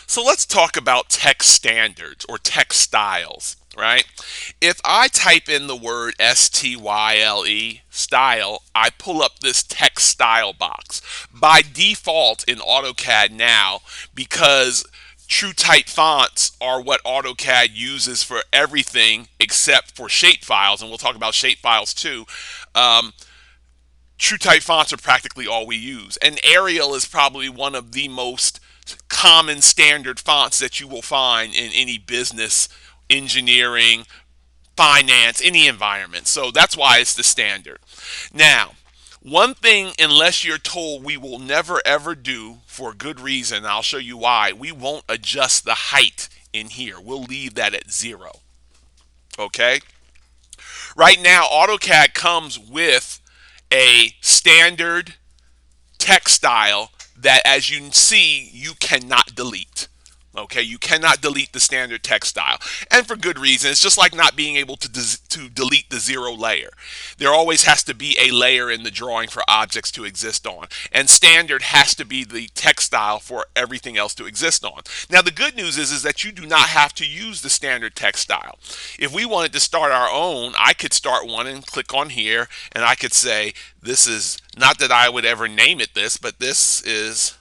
So let's talk about text standards or text styles, right? If I type in the word style, style, I pull up this text style box. By default in AutoCAD now, because true type fonts are what AutoCAD uses for everything except for shape files, and we'll talk about shape files too. Um, True type fonts are practically all we use. And Arial is probably one of the most common standard fonts that you will find in any business, engineering, finance, any environment. So that's why it's the standard. Now, one thing, unless you're told we will never ever do for good reason, I'll show you why, we won't adjust the height in here. We'll leave that at 0. Okay? Right now, AutoCAD comes with a standard text style that, as you see, you cannot delete. Okay, you cannot delete the standard text style, and for good reason. It's just like not being able to delete the 0 layer. There always has to be a layer in the drawing for objects to exist on, and standard has to be the text style for everything else to exist on. Now, the good news is that you do not have to use the standard text style. If we wanted to start our own, I could start one and click on here, and I could say, this is not that I would ever name it this, but this is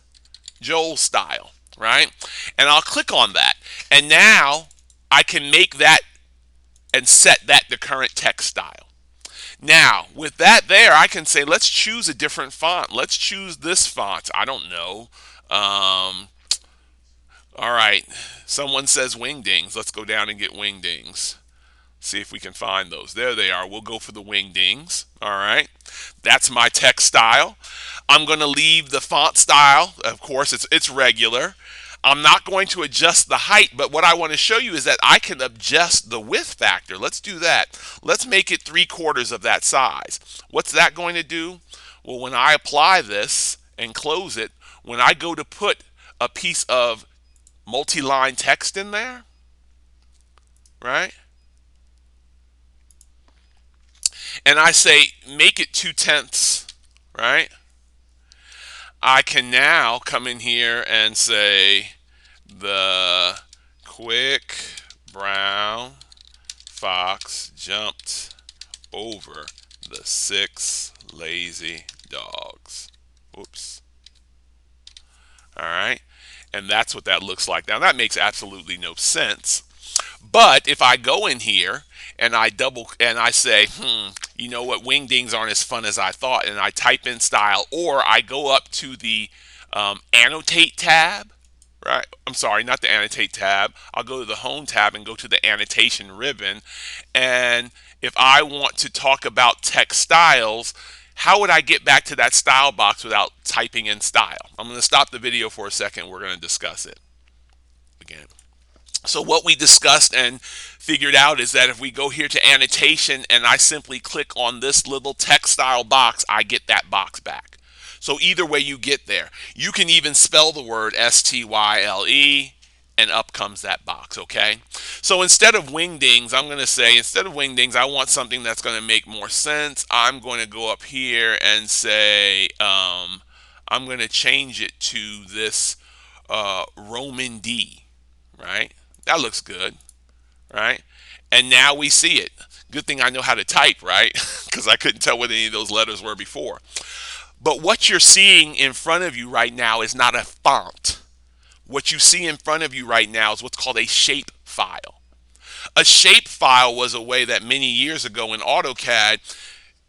Joel style, right? And I'll click on that. And now I can make that and set that the current text style. Now, with that there, I can say, let's choose a different font. Let's choose this font. I don't know. All right. Someone says wingdings. Let's go down and get wingdings. See if we can find those. There they are. We'll go for the wingdings. All right. That's my text style. I'm going to leave the font style. Of course, it's regular. I'm not going to adjust the height, but what I want to show you is that I can adjust the width factor. Let's do that. Let's make it 3/4 of that size. What's that going to do? Well, when I apply this and close it, when I go to put a piece of multi-line text in there, right? And I say make it 2/10, right? I can now come in here and say the quick brown fox jumped over the 6 lazy dogs. Oops. All right. And that's what that looks like. Now that makes absolutely no sense. But if I go in here and I say, you know what, wingdings aren't as fun as I thought, and I type in style, or I go up to the annotate tab, right? I'm sorry, not the annotate tab. I'll go to the home tab and go to the annotation ribbon. And if I want to talk about text styles, how would I get back to that style box without typing in style? I'm going to stop the video for a second. We're going to discuss it again. So what we discussed and figured out is that if we go here to annotation and I simply click on this little text style box, I get that box back. So either way you get there. You can even spell the word style and up comes that box, okay? So instead of wingdings, I'm going to say, instead of wingdings, I want something that's going to make more sense. I'm going to go up here and say, I'm going to change it to this Roman D, right? That looks good, right? And now we see it. Good thing I know how to type, right? Because I couldn't tell what any of those letters were before. But what you're seeing in front of you right now is not a font. What you see in front of you right now is what's called a shape file. A shape file was a way that many years ago in AutoCAD,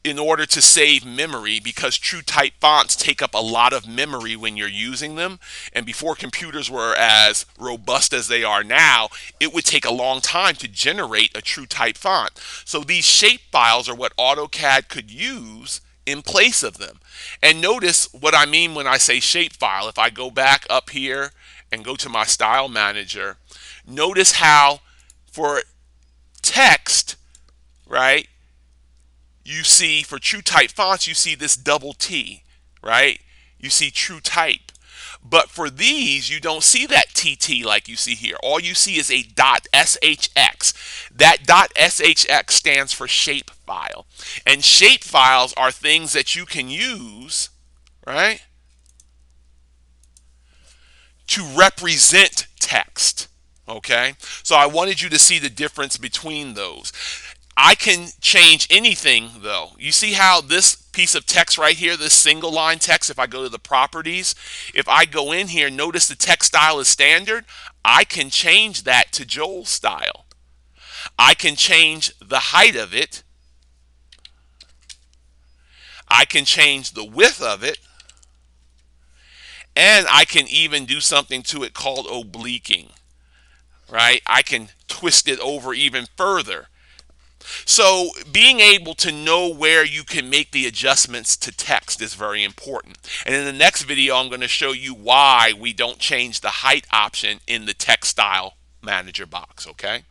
in order to save memory, because true type fonts take up a lot of memory when you're using them, and before computers were as robust as they are now, it would take a long time to generate a true type font. So these shape files are what AutoCAD could use in place of them. And notice what I mean when I say shape file. If I go back up here and go to my style manager, notice how for text, right, you see for true type fonts, you see this double T, right? You see true type. But for these, you don't see that TT like you see here. All you see is a .shx. That .shx stands for shape file. And shape files are things that you can use, right, to represent text. Okay, so I wanted you to see the difference between those. I can change anything though. You see how this piece of text right here, this single line text, if I go to the properties, if I go in here, notice the text style is standard. I can change that to Joel style. I can change the height of it. I can change the width of it. And I can even do something to it called obliquing, right? I can twist it over even further. So being able to know where you can make the adjustments to text is very important. And in the next video, I'm going to show you why we don't change the height option in the text style manager box, okay?